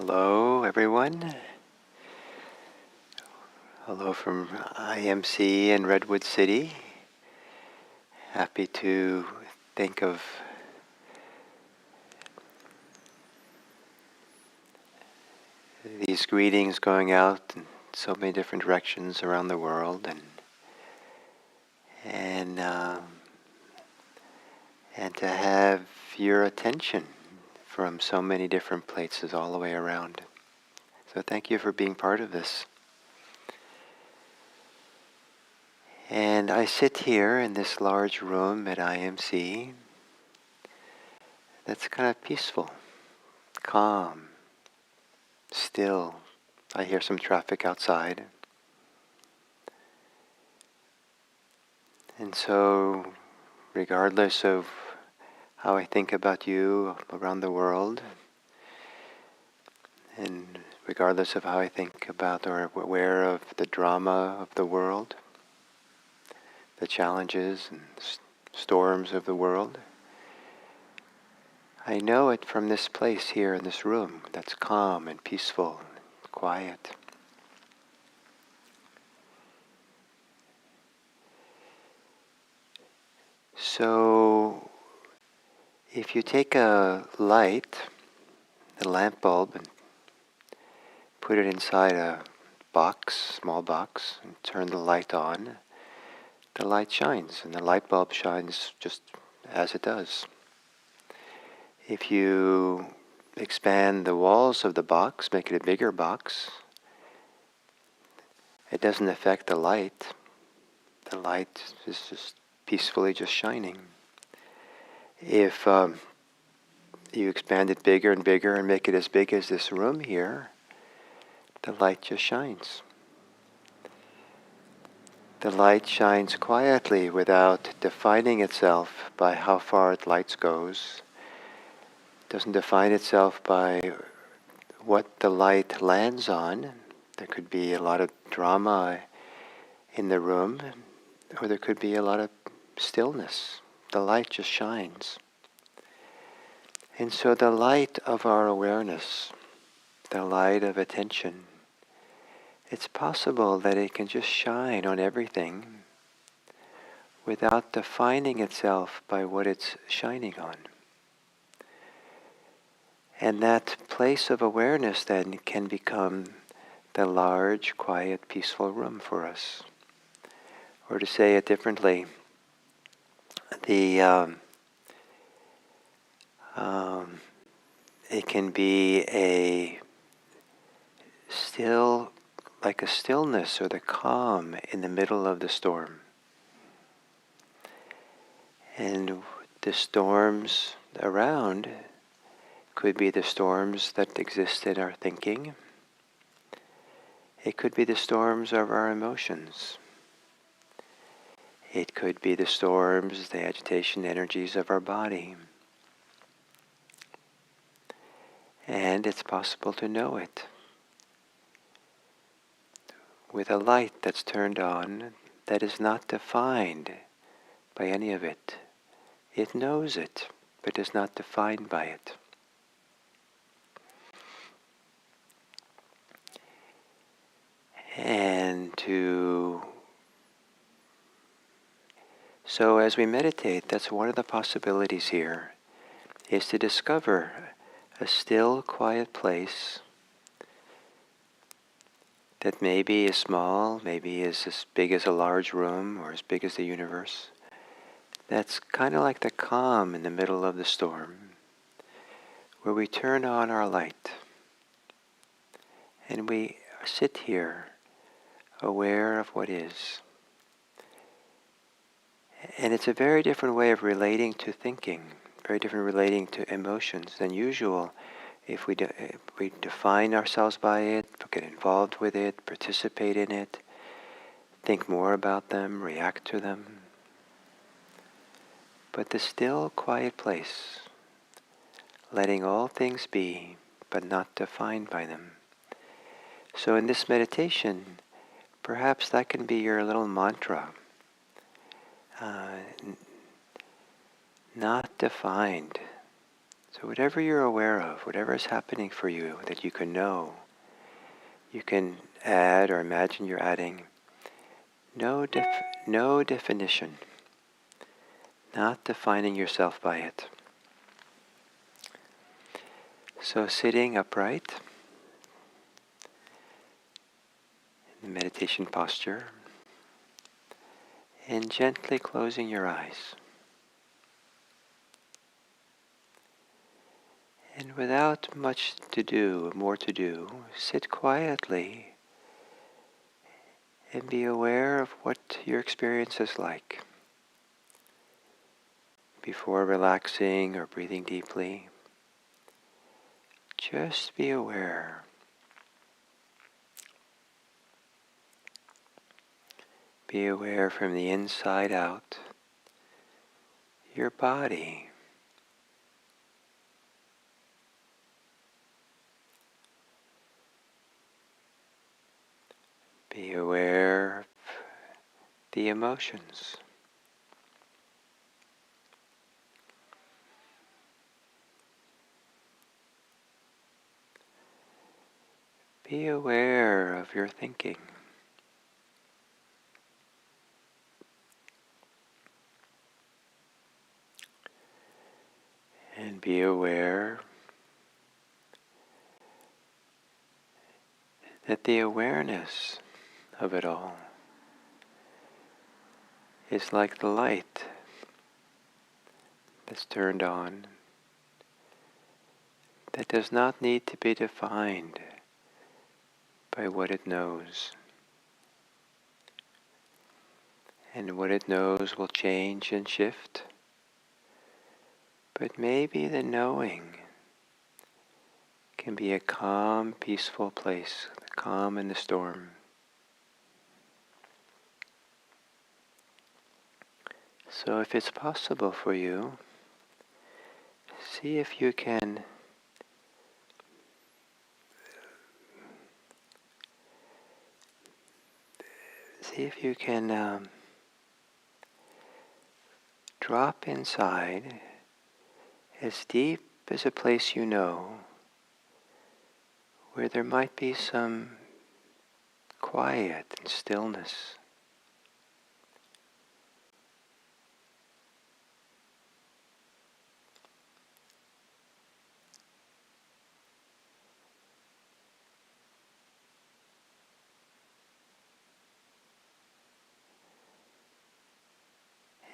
Hello, everyone. Hello from IMC in Redwood City. Happy to think of these greetings going out in so many different directions around the world, and to have your attention from so many different places all the way around. So thank you for being part of this. And I sit here in this large room at IMC that's kind of peaceful, calm, still. I hear some traffic outside. And so, regardless of how I think about you around the world, and regardless of how I think about or aware of the drama of the world, the challenges and storms of the world, I know it from this place here in this room that's calm and peaceful, and quiet. So, if you take a light, a lamp bulb, and put it inside a box, small box, and turn the light on, the light shines, and the light bulb shines just as it does. If you expand the walls of the box, make it a bigger box, it doesn't affect the light. The light is just peacefully just shining. If you expand it bigger and bigger and make it as big as this room here, the light just shines. The light shines quietly without defining itself by how far the light goes. It doesn't define itself by what the light lands on. There could be a lot of drama in the room, or there could be a lot of stillness. The light just shines. And so the light of our awareness, the light of attention, it's possible that it can just shine on everything without defining itself by what it's shining on. And that place of awareness then can become the large, quiet, peaceful room for us. Or to say it differently, it can be like a stillness or the calm in the middle of the storm. And the storms around could be the storms that exist in our thinking. It could be the storms of our emotions. It could be the storms, the agitation energies of our body. And it's possible to know it with a light that's turned on that is not defined by any of it. It knows it, but is not defined by it. So as we meditate, that's one of the possibilities here, is to discover a still, quiet place that maybe is small, maybe is as big as a large room or as big as the universe. That's kind of like the calm in the middle of the storm, where we turn on our light and we sit here aware of what is. And it's a very different way of relating to thinking, very different relating to emotions than usual. If we define ourselves by it, get involved with it, participate in it, think more about them, react to them. But the still, quiet place, letting all things be, but not defined by them. So in this meditation, perhaps that can be your little mantra. Not defined So whatever you're aware of, whatever is happening for you that you can know, you can add or imagine you're adding no definition, not defining yourself by it. So sitting upright in the meditation posture and gently closing your eyes. And without much to do, more to do, sit quietly and be aware of what your experience is like. Before relaxing or breathing deeply, just be aware. Be aware from the inside out, your body. Be aware of the emotions. Be aware of your thinking. And be aware that the awareness of it all is like the light that's turned on, that does not need to be defined by what it knows. And what it knows will change and shift, but maybe the knowing can be a calm, peaceful place, the calm in the storm. So if it's possible for you, see if you can drop inside as deep as a place you know, where there might be some quiet and stillness.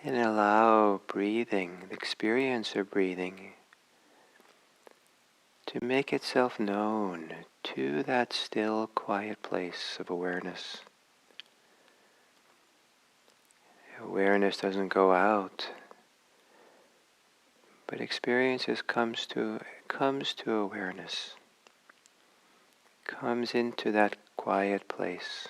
And allow breathing, the experience of breathing, to make itself known to that still, quiet place of awareness. Awareness doesn't go out, but experiences comes to awareness, comes into that quiet place.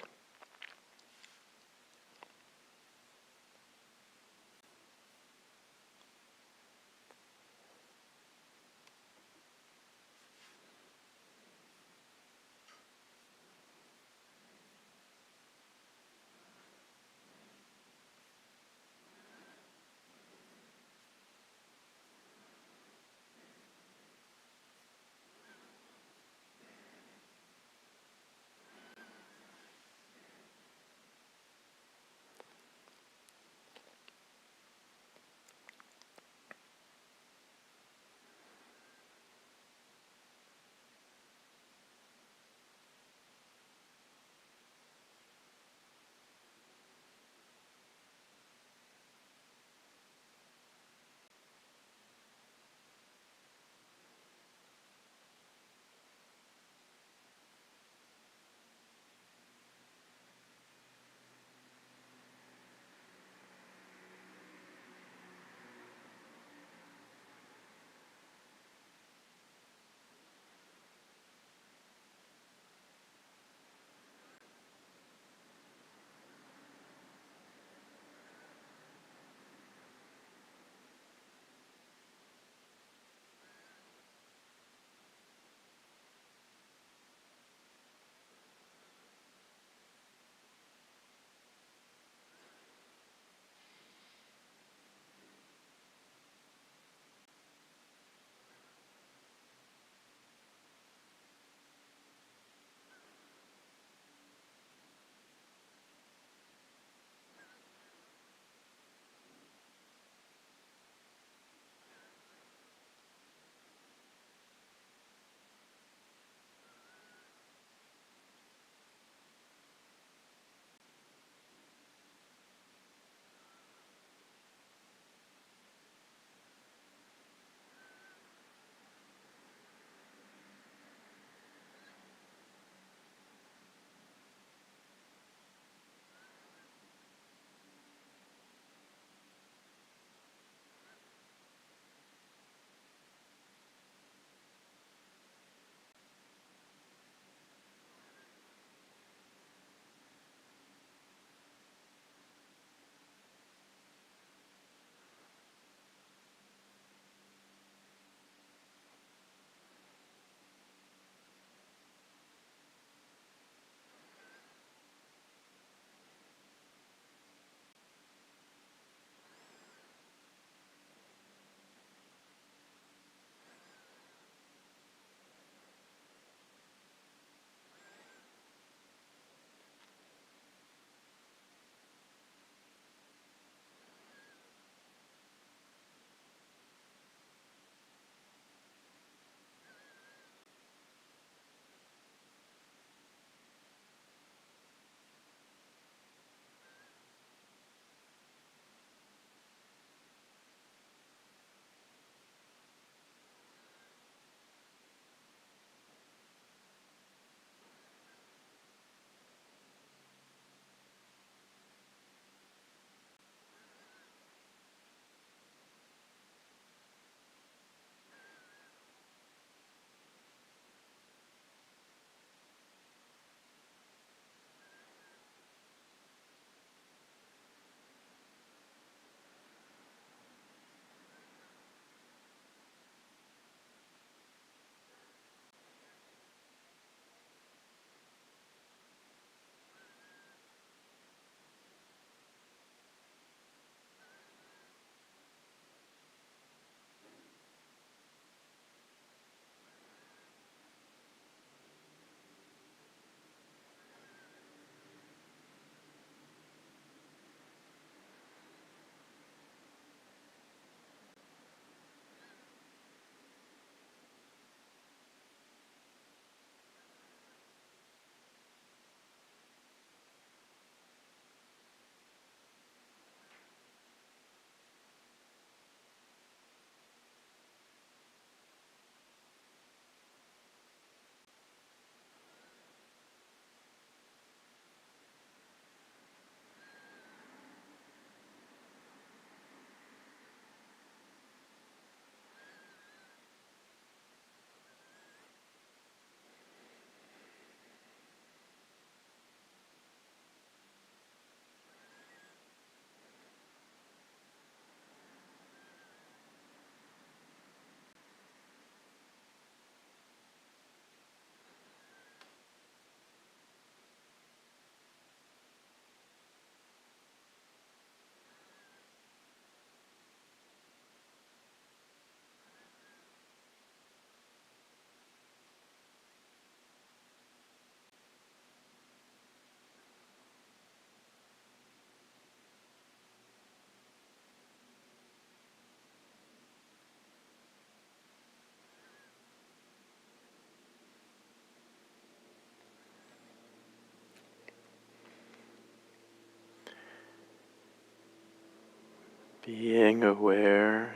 Being aware,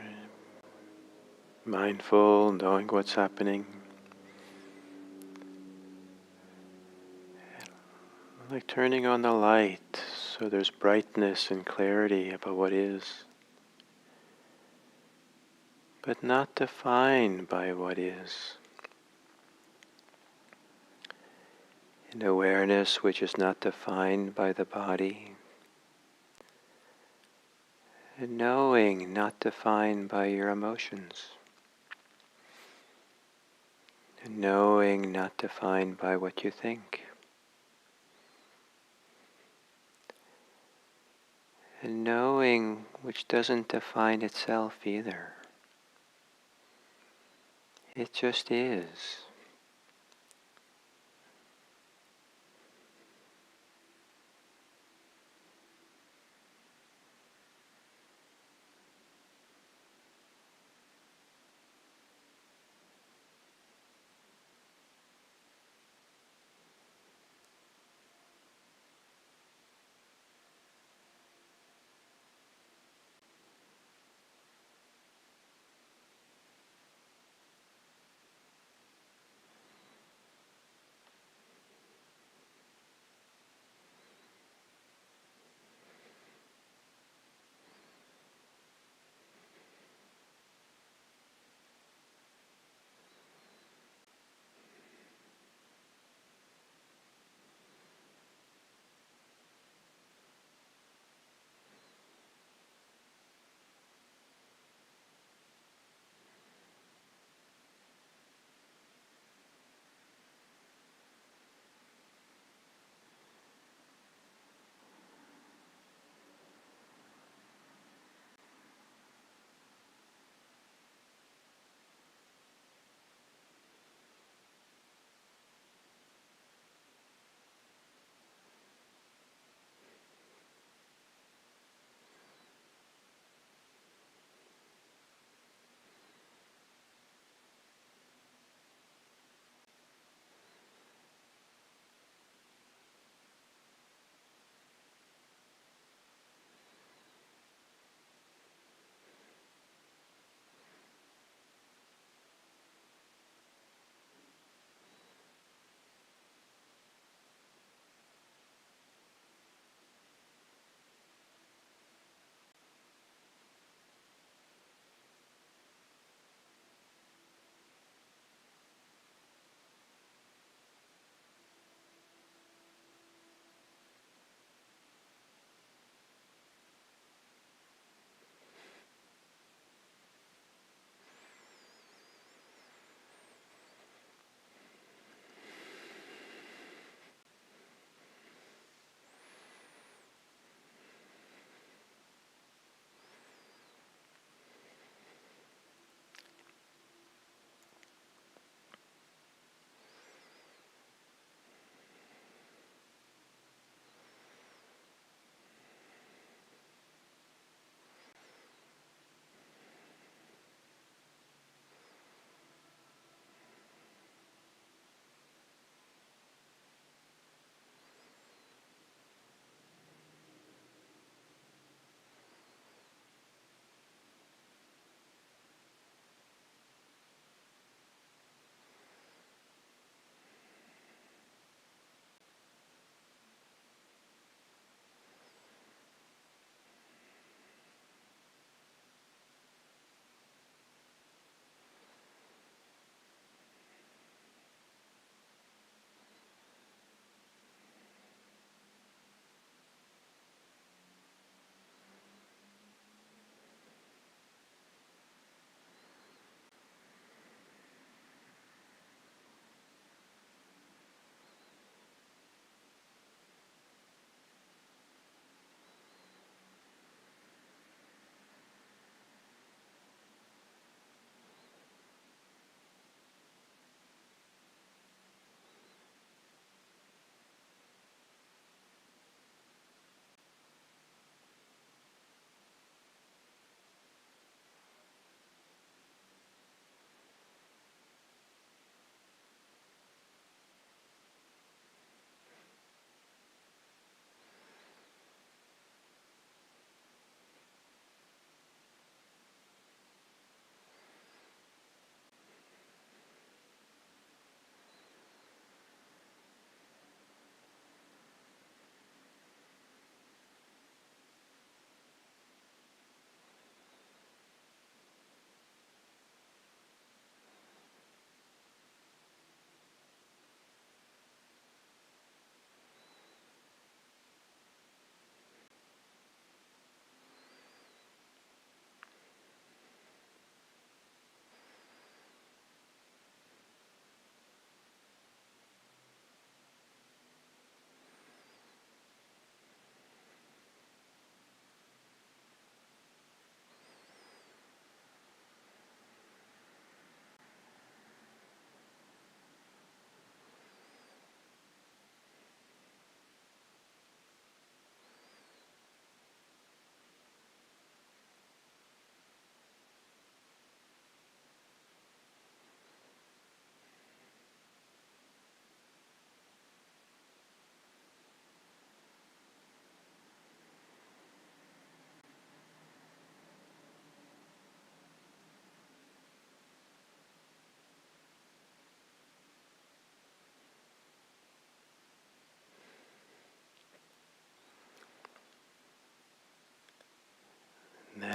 mindful, knowing what's happening. Like turning on the light so there's brightness and clarity about what is, but not defined by what is. An awareness which is not defined by the body. A knowing not defined by your emotions. A knowing not defined by what you think. A knowing which doesn't define itself either. It just is.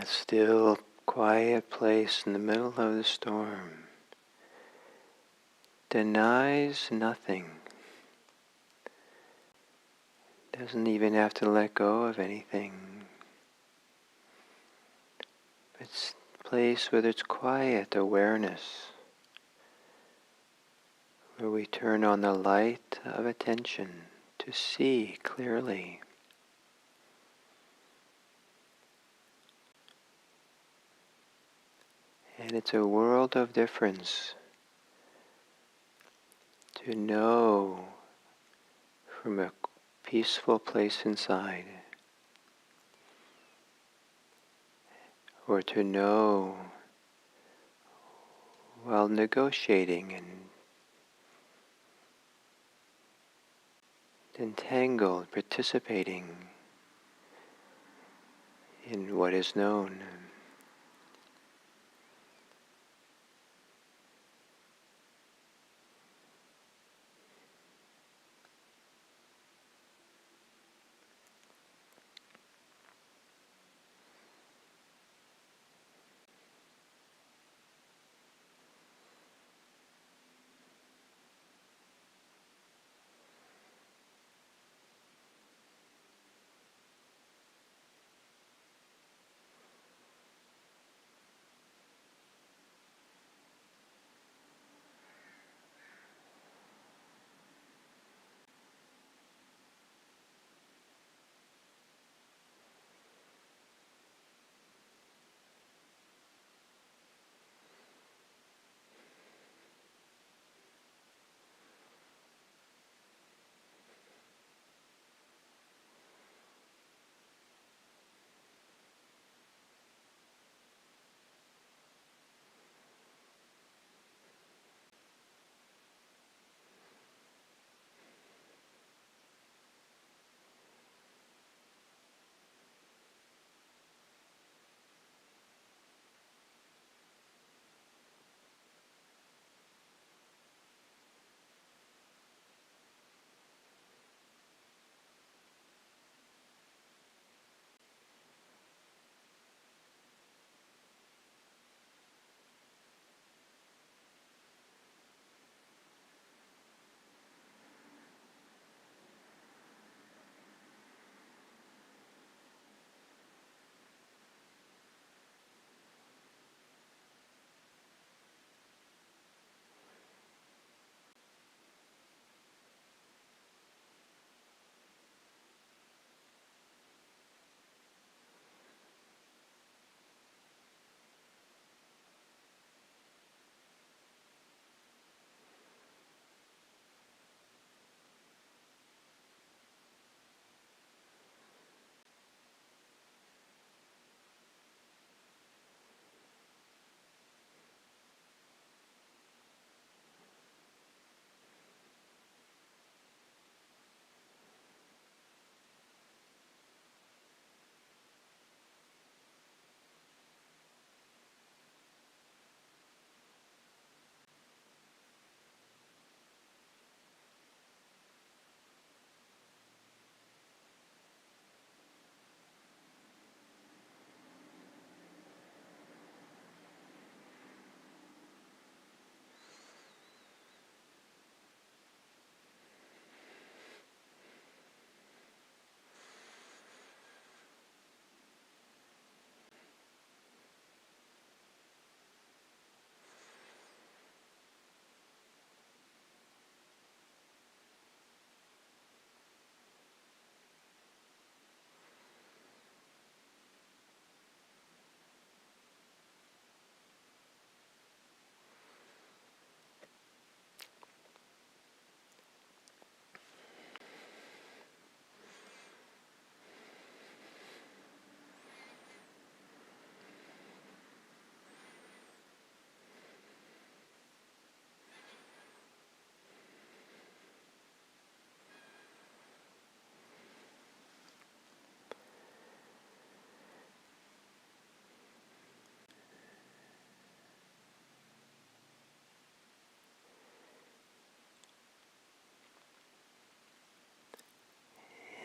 that still, quiet place in the middle of the storm denies nothing, doesn't even have to let go of anything. It's a place with its quiet awareness, where we turn on the light of attention to see clearly. And it's a world of difference to know from a peaceful place inside, or to know while negotiating and entangled, participating in what is known.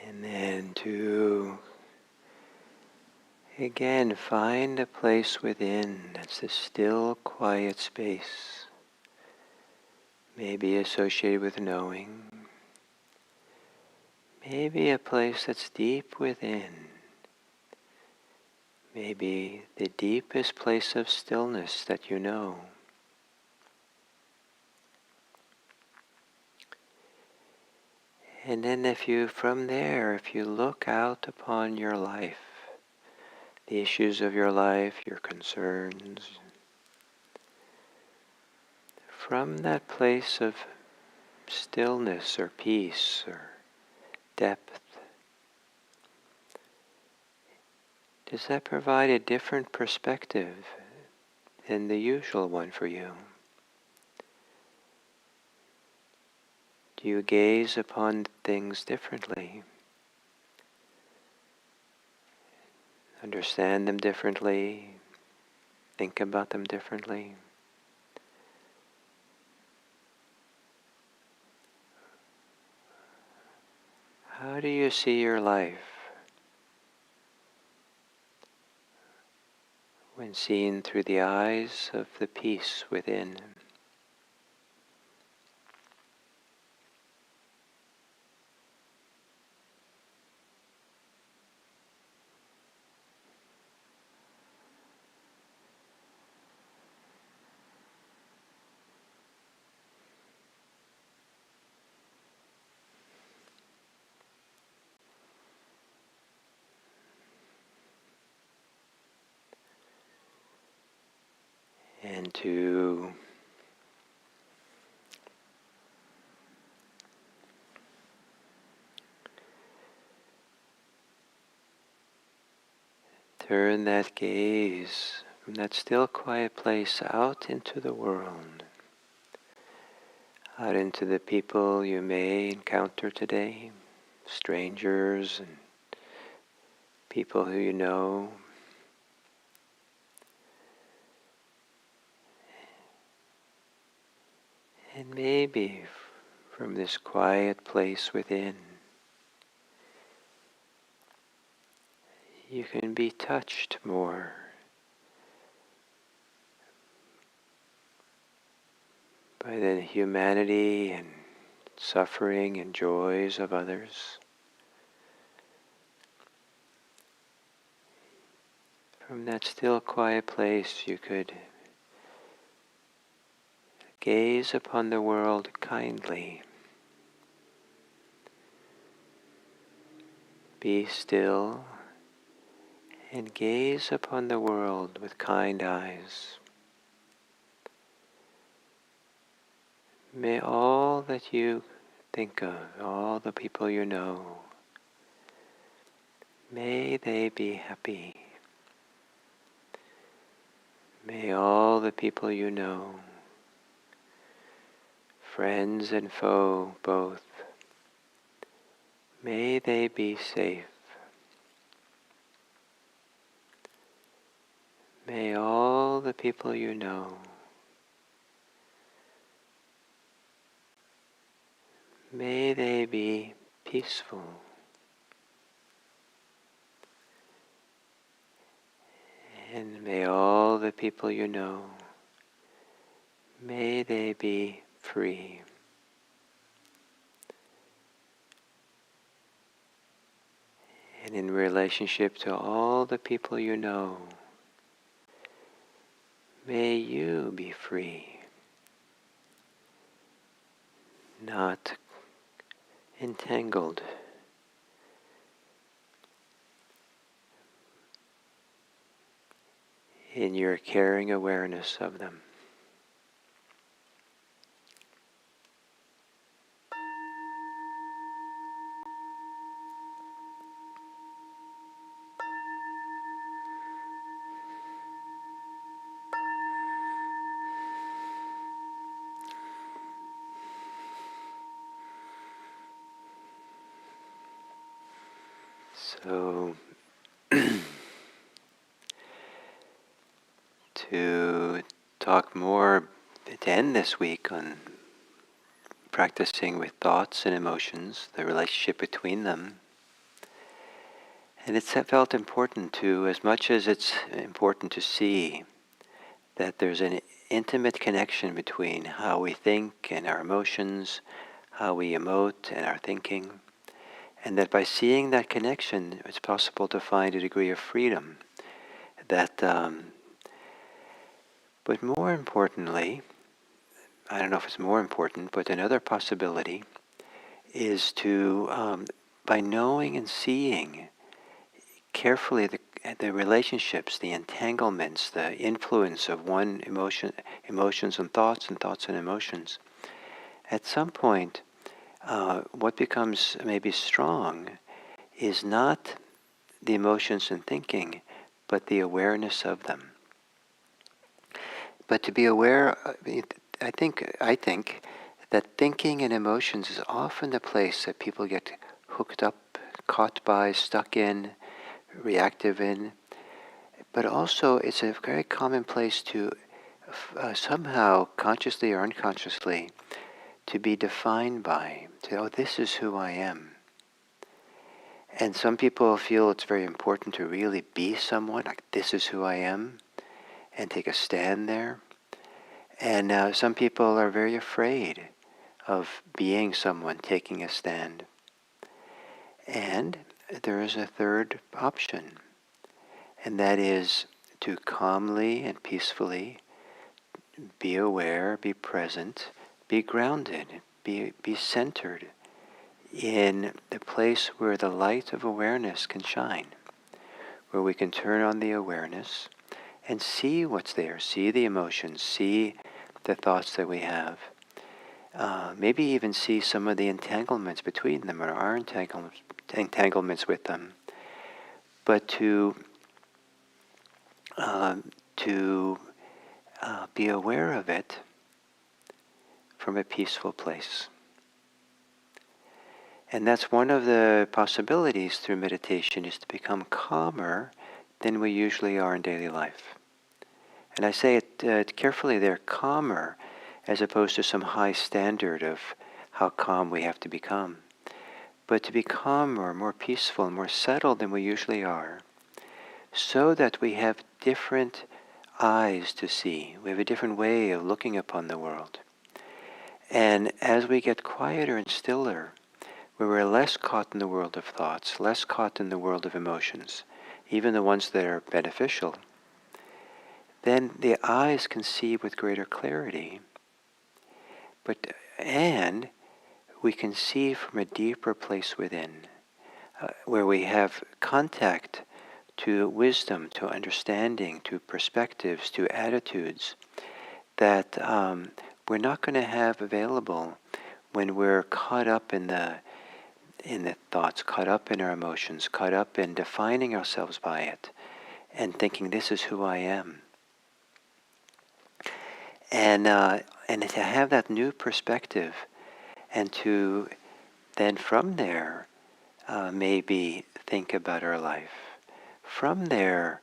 And then to Again, find a place within that's a still, quiet space, maybe associated with knowing, maybe a place that's deep within, maybe the deepest place of stillness that you know. And then if you look out upon your life, the issues of your life, your concerns, from that place of stillness or peace or depth, does that provide a different perspective than the usual one for you? Do you gaze upon things differently? Understand them differently? Think about them differently? How do you see your life when seen through the eyes of the peace within? And to turn that gaze from that still quiet place out into the world, out into the people you may encounter today, strangers and people who you know. And maybe from this quiet place within, you can be touched more by the humanity and suffering and joys of others. From that still quiet place, you could gaze upon the world kindly. Be still and gaze upon the world with kind eyes. May all that you think of, all the people you know, may they be happy. May all the people you know, friends and foe both, may they be safe. May all the people you know, may they be peaceful. And may all the people you know, may they be free. And in relationship to all the people you know, may you be free, not entangled, in your caring awareness of them. So, to talk more, to end this week on practicing with thoughts and emotions, the relationship between them, And it's felt important to, as much as it's important to see that there's an intimate connection between how we think and our emotions, how we emote and our thinking, and that by seeing that connection, it's possible to find a degree of freedom. But more importantly, I don't know if it's more important, but another possibility is to, by knowing and seeing carefully the relationships, the entanglements, the influence of one emotions and thoughts and emotions, at some point, what becomes maybe strong is not the emotions and thinking, but the awareness of them. But to be aware, I think that thinking and emotions is often the place that people get hooked up, caught by, stuck in, reactive in. But also, it's a very common place to somehow, consciously or unconsciously, to be defined by. Oh, this is who I am. And some people feel it's very important to really be someone, like this is who I am, and take a stand there. And some people are very afraid of being someone, taking a stand. And there is a third option, and that is to calmly and peacefully be aware, be present, be grounded, be centered in the place where the light of awareness can shine, where we can turn on the awareness and see what's there, see the emotions, see the thoughts that we have. Maybe even see some of the entanglements between them or our entanglements with them. But to be aware of it from a peaceful place. And that's one of the possibilities through meditation, is to become calmer than we usually are in daily life. And I say it carefully there, calmer, as opposed to some high standard of how calm we have to become. But to be calmer, more peaceful, more settled than we usually are, so that we have different eyes to see. We have a different way of looking upon the world. And as we get quieter and stiller, where we're less caught in the world of thoughts, less caught in the world of emotions, even the ones that are beneficial, then the eyes can see with greater clarity. And we can see from a deeper place within, where we have contact to wisdom, to understanding, to perspectives, to attitudes that we're not going to have available when we're caught up in the thoughts, caught up in our emotions, caught up in defining ourselves by it, and thinking this is who I am. And to have that new perspective, and to then from there maybe think about our life. From there,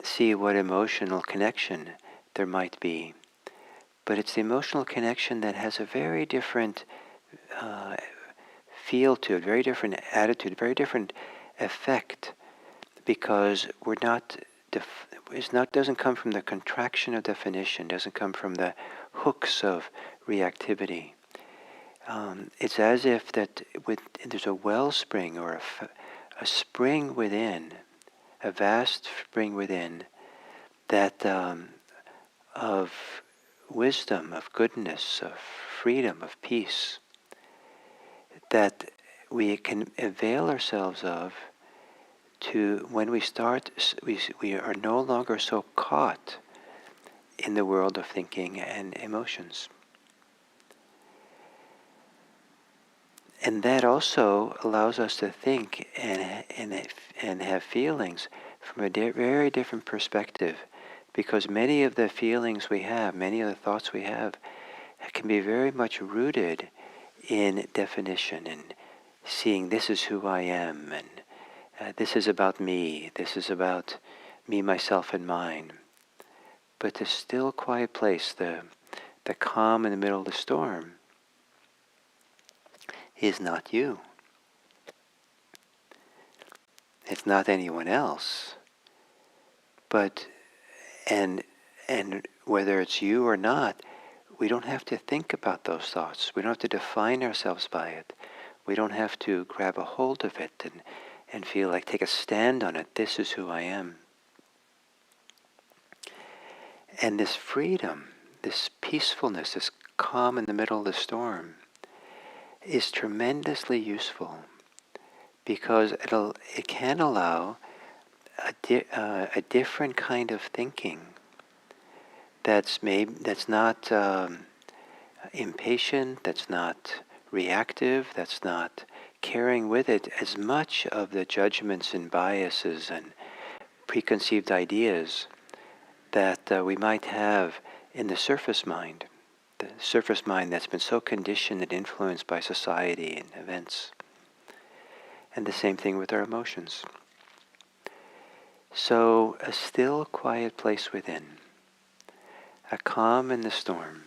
see what emotional connection there might be. But it's the emotional connection that has a very different feel to it, very different attitude, very different effect, because we're not. Doesn't come from the contraction of definition. Doesn't come from the hooks of reactivity. It's as if that there's a wellspring or a spring within, a vast spring within, that of wisdom, of goodness, of freedom, of peace, that we can avail ourselves of to when we start, we are no longer so caught in the world of thinking and emotions. And that also allows us to think and have feelings from a very different perspective, because many of the feelings we have, many of the thoughts we have, can be very much rooted in definition and seeing this is who I am, and this is about me, this is about me, myself, and mine. But the still, quiet place, the calm in the middle of the storm, is not you. it's not anyone else. But, and whether it's you or not, we don't have to think about those thoughts. We don't have to define ourselves by it. We don't have to grab a hold of it and feel like take a stand on it. This is who I am. And this freedom, this peacefulness, this calm in the middle of the storm is tremendously useful because it can allow a different kind of thinking that's not impatient, that's not reactive, that's not carrying with it as much of the judgments and biases and preconceived ideas that we might have in the surface mind that's been so conditioned and influenced by society and events. And the same thing with our emotions. So a still, quiet place within, a calm in the storm,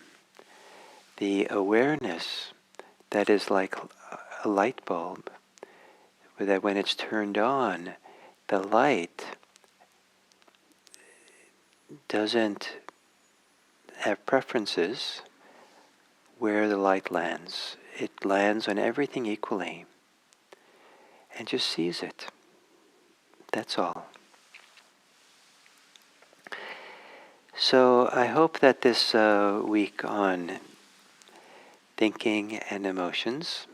the awareness that is like a light bulb, that when it's turned on, the light doesn't have preferences where the light lands. It lands on everything equally and just sees it. That's all. So I hope that this week on thinking and emotions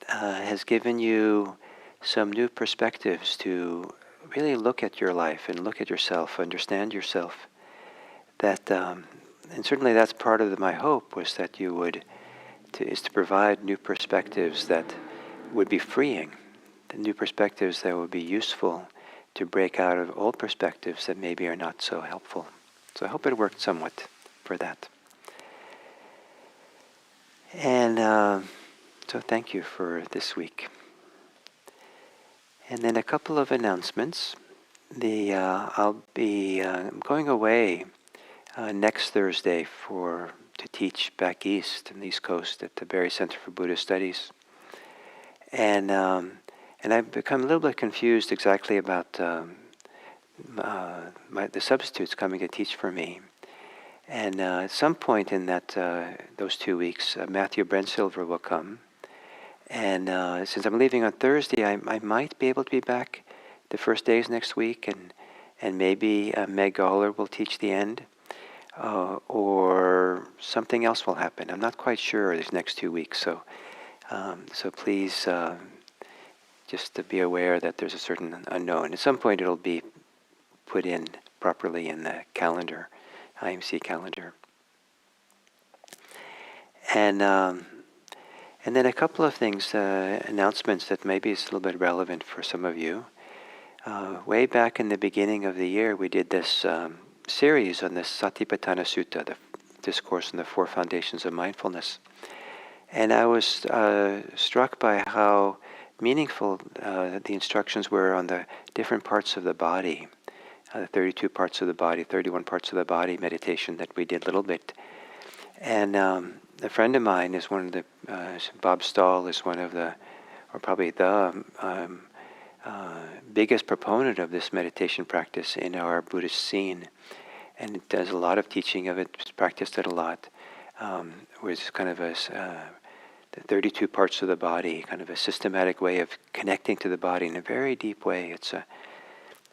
has given you some new perspectives to really look at your life and look at yourself, understand yourself. That and certainly that's part of my hope was that you would to provide new perspectives that would be freeing, the new perspectives that would be useful to break out of old perspectives that maybe are not so helpful. So I hope it worked somewhat for that. And so thank you for this week. And then a couple of announcements. I'll be going away next Thursday to teach back east in the East Coast at the Barre Center for Buddhist Studies. And I've become a little bit confused exactly about the substitutes coming to teach for me. And at some point in those 2 weeks, Matthew Brensilver will come. And since I'm leaving on Thursday, I might be able to be back the first days next week, and maybe Meg Gawler will teach the end, or something else will happen. I'm not quite sure these next 2 weeks, so please just to be aware that there's a certain unknown. At some point, it'll be put in properly in the calendar, IMC calendar. And then a couple of things, announcements that maybe is a little bit relevant for some of you. Way back in the beginning of the year, we did this series on the Satipatthana Sutta, the discourse on the 4 foundations of mindfulness. And I was struck by how meaningful the instructions were on the different parts of the body, the 32 parts of the body, 31 parts of the body meditation that we did a little bit. And a friend of mine is one of the, Bob Stahl is one of the, or probably the biggest proponent of this meditation practice in our Buddhist scene. And it does a lot of teaching of it, it's practiced it a lot, where it's kind of the 32 parts of the body, kind of a systematic way of connecting to the body in a very deep way. It's a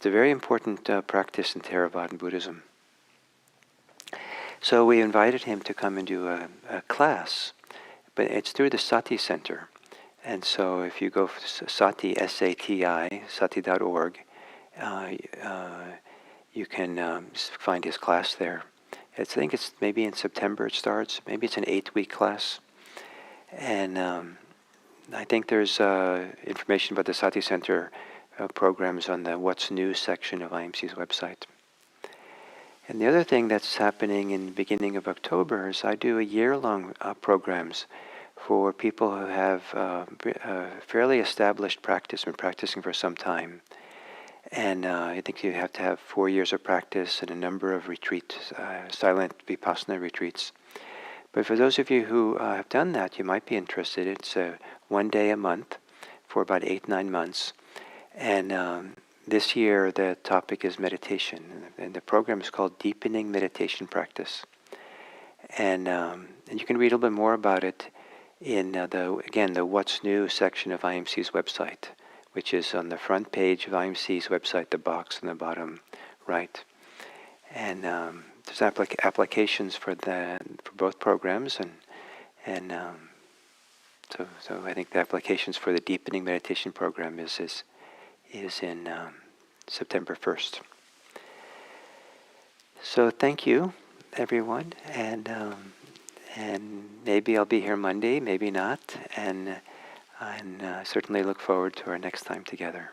very important practice in Theravadan Buddhism. So we invited him to come and do a class, but it's through the Sati Center. And so if you go Sati, S-A-T-I, sati.org, you can find his class there. I think it's maybe in September it starts. Maybe it's an 8-week class. And I think there's information about the Sati Center programs on the What's New section of IMC's website. And the other thing that's happening in the beginning of October is I do a year-long programs for people who have fairly established practice, been practicing for some time. And I think you have to have 4 years of practice and a number of retreats, silent Vipassana retreats. But for those of you who have done that, you might be interested. It's 1 day a month for about 8-9 months. And this year the topic is meditation, and the program is called Deepening Meditation Practice. And you can read a little bit more about it in the What's New section of IMC's website, which is on the front page of IMC's website, the box on the bottom right. And there's applications for both programs, and so I think the applications for the Deepening Meditation Program is in September 1st. So thank you, everyone, and maybe I'll be here Monday, maybe not, and certainly look forward to our next time together.